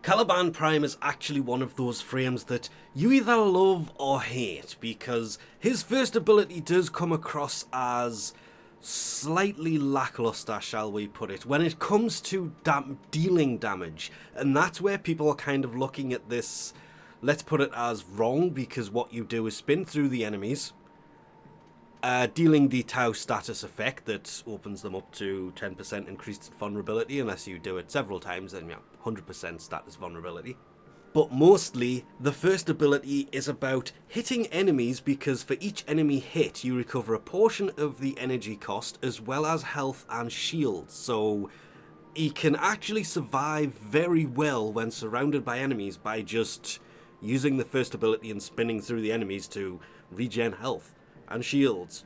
Caliban Prime is actually one of those frames that you either love or hate, because his first ability does come across as slightly lackluster, shall we put it, when it comes to dealing damage. And that's where people are kind of looking at this, let's put it as wrong, because what you do is spin through the enemies, dealing the Tau status effect that opens them up to 10% increased vulnerability, unless you do it several times, then 100% status vulnerability. But mostly, the first ability is about hitting enemies, because for each enemy hit, you recover a portion of the energy cost, as well as health and shields. So he can actually survive very well when surrounded by enemies by just using the first ability and spinning through the enemies to regen health and shields,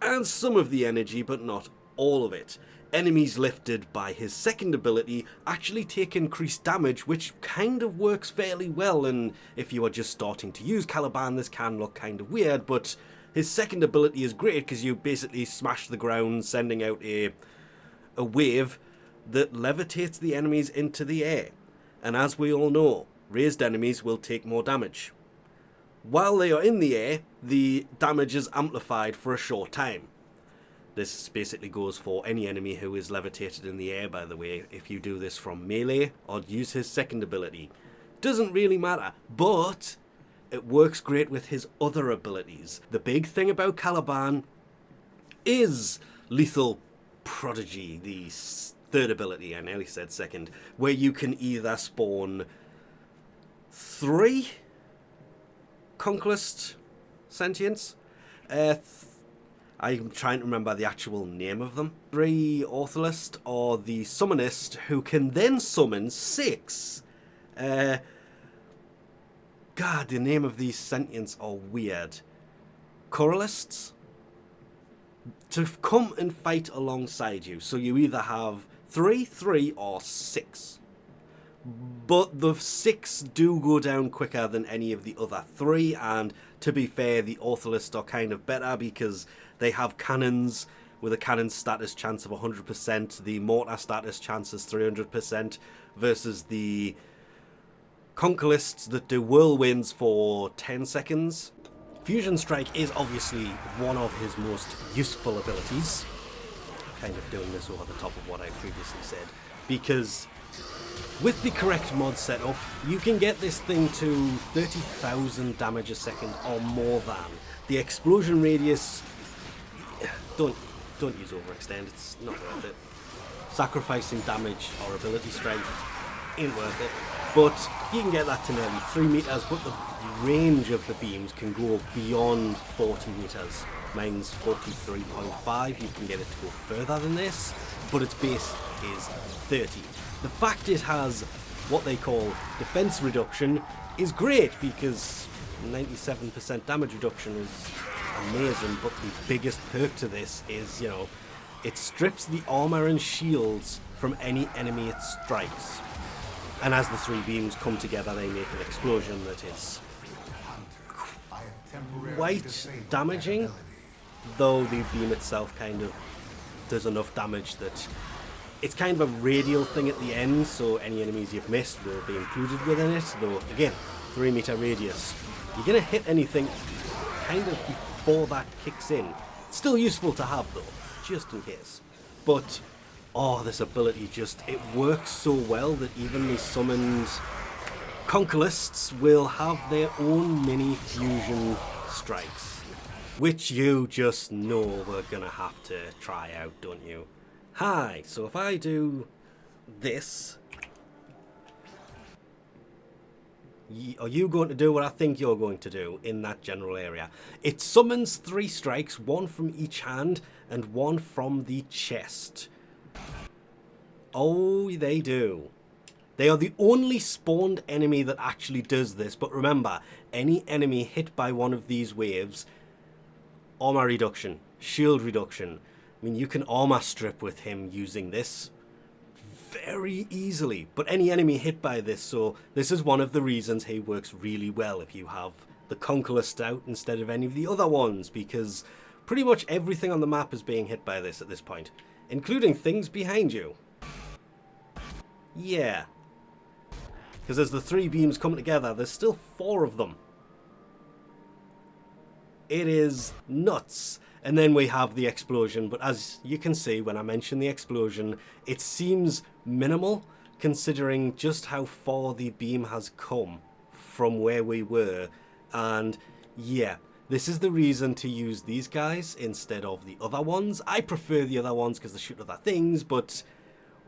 and some of the energy, but not all of it. Enemies lifted by his second ability actually take increased damage, which kind of works fairly well, and if you are just starting to use Caliban, this can look kind of weird, but his second ability is great because you basically smash the ground, sending out a wave that levitates the enemies into the air. And as we all know, raised enemies will take more damage. While they are in the air, the damage is amplified for a short time. This basically goes for any enemy who is levitated in the air, by the way. If you do this from melee or use his second ability, doesn't really matter, but it works great with his other abilities. The big thing about Caliban is Lethal Prodigy, the third ability, I nearly said second, where you can either spawn 3 Conquest Sentients. I'm trying to remember the actual name of them. 3 Ortholist, or the Summonist, who can then summon 6. God, the name of these Sentients are weird. Coralists? To come and fight alongside you. So you either have 3, or 6. But the 6 do go down quicker than any of the other 3, and to be fair, the Ortholist are kind of better because they have cannons with a cannon status chance of 100%, the mortar status chance is 300%, versus the Conquilists that do whirlwinds for 10 seconds. Fusion Strike is obviously one of his most useful abilities. Kind of doing this over the top of what I previously said, because with the correct mod setup, you can get this thing to 30,000 damage a second or more than. The explosion radius, don't use overextend, it's not worth it. Sacrificing damage or ability strength ain't worth it. But you can get that to nearly 3 meters, but the range of the beams can go beyond 40 meters. Mine's 43.5, you can get it to go further than this, but its base is 30. The fact it has what they call defense reduction is great, because 97% damage reduction is amazing, but the biggest perk to this is, it strips the armor and shields from any enemy it strikes. And as the 3 beams come together, they make an explosion that is quite damaging, though the beam itself kind of does enough damage that it's kind of a radial thing at the end, so any enemies you've missed will be included within it, though again, 3 meter radius. You're going to hit anything kind of before that kicks in. It's still useful to have though, just in case. But, this ability it works so well that even the summoned Conquilists will have their own mini fusion strikes, which you just know we're going to have to try out, don't you? Hi, so if I do this, are you going to do what I think you're going to do in that general area? It summons 3 strikes, 1 from each hand and 1 from the chest. Oh, they do. They are the only spawned enemy that actually does this, but remember, any enemy hit by one of these waves, armor reduction, shield reduction. I mean, you can armor strip with him using this very easily, but any enemy hit by this, so this is one of the reasons he works really well if you have the Conquilist out instead of any of the other ones, because pretty much everything on the map is being hit by this at this point, including things behind you. Yeah. Because as the 3 beams come together, there's still 4 of them. It is nuts. And then we have the explosion, but as you can see when I mention the explosion, it seems minimal considering just how far the beam has come from where we were. And yeah, this is the reason to use these guys instead of the other ones. I prefer the other ones because they shoot other things, but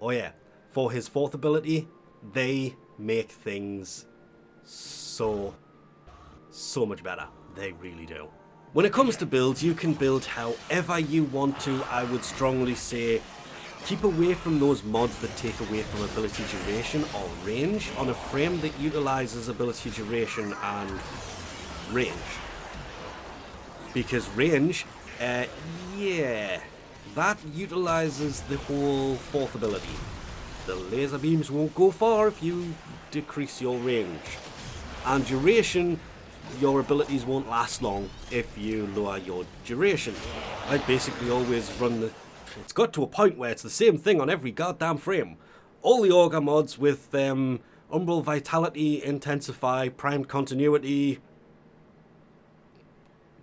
oh yeah, for his 4th ability, they make things so much better. They really do. When it comes to builds, you can build however you want to. I would strongly say keep away from those mods that take away from ability duration or range on a frame that utilizes ability duration and range. Because range, yeah, that utilizes the whole 4th ability. The laser beams won't go far if you decrease your range. And duration, your abilities won't last long if you lower your duration. I basically always run the... It's got to a point where it's the same thing on every goddamn frame. All the Augur mods with Umbral Vitality, Intensify, Primed Continuity,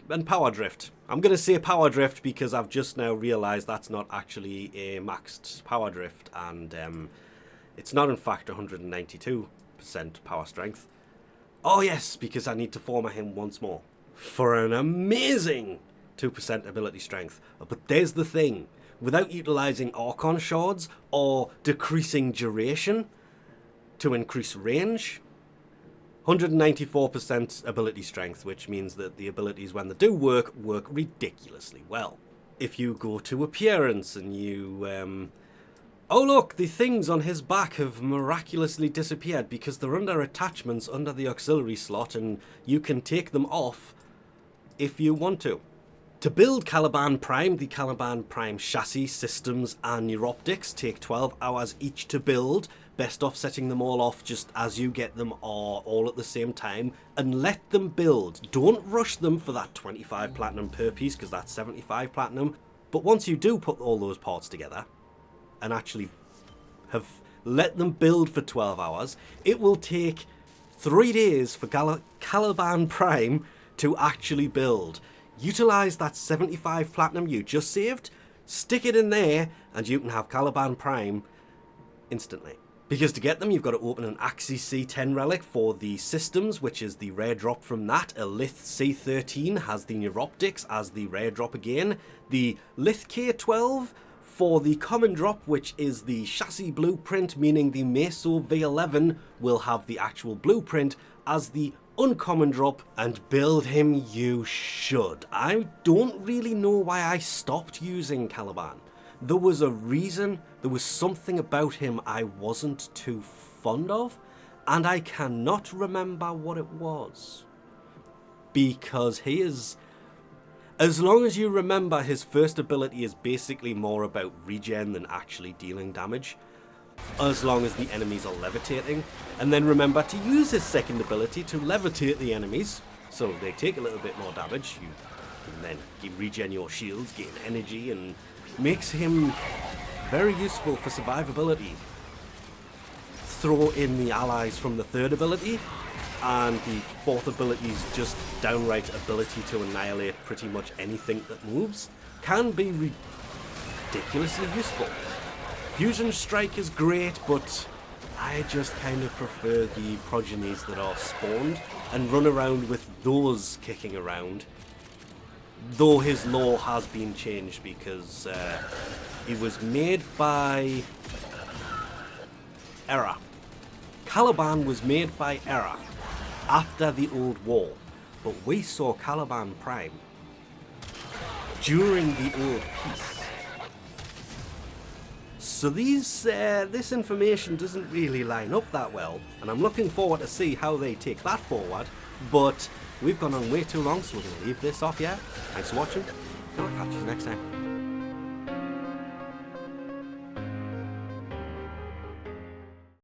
and Power Drift. I'm going to say Power Drift because I've just now realised that's not actually a maxed Power Drift, and it's not in fact 192% power strength. Oh yes, because I need to former him once more for an amazing 2% ability strength. But there's the thing, without utilising Archon Shards or decreasing duration to increase range, 194% ability strength, which means that the abilities, when they do work ridiculously well. If you go to appearance and you... oh look, the things on his back have miraculously disappeared because they're under attachments under the auxiliary slot and you can take them off if you want to. To build Caliban Prime, the Caliban Prime chassis, systems and neuroptics take 12 hours each to build. Best off setting them all off just as you get them or all at the same time and let them build. Don't rush them for that 25 platinum per piece because that's 75 platinum. But once you do put all those parts together and actually have let them build for 12 hours, it will take 3 days for Caliban Prime to actually build. Utilize that 75 platinum you just saved, stick it in there, and you can have Caliban Prime instantly. Because to get them, you've got to open an Axis C10 relic for the systems, which is the rare drop from that. A Lith C13 has the neuroptics as the rare drop again. The Lith K12 for the common drop, which is the chassis blueprint, meaning the Meso V11 will have the actual blueprint as the uncommon drop, and build him you should. I don't really know why I stopped using Caliban. There was a reason, there was something about him I wasn't too fond of, and I cannot remember what it was. Because he is... As long as you remember, his first ability is basically more about regen than actually dealing damage. As long as the enemies are levitating. And then remember to use his second ability to levitate the enemies, so they take a little bit more damage. You can then regen your shields, gain energy, and makes him very useful for survivability. Throw in the allies from the third ability, and the fourth ability is just downright ability to annihilate pretty much anything that moves. Can be ridiculously useful. Fusion Strike is great, but I just kind of prefer the progenies that are spawned and run around with those kicking around. Though his lore has been changed because it was made by Error. Caliban was made by Error after the old war, but we saw Caliban Prime during the old peace. So this information doesn't really line up that well, and I'm looking forward to see how they take that forward, but we've gone on way too long, so we're going to leave this off here. Thanks for watching, and I'll catch you next time.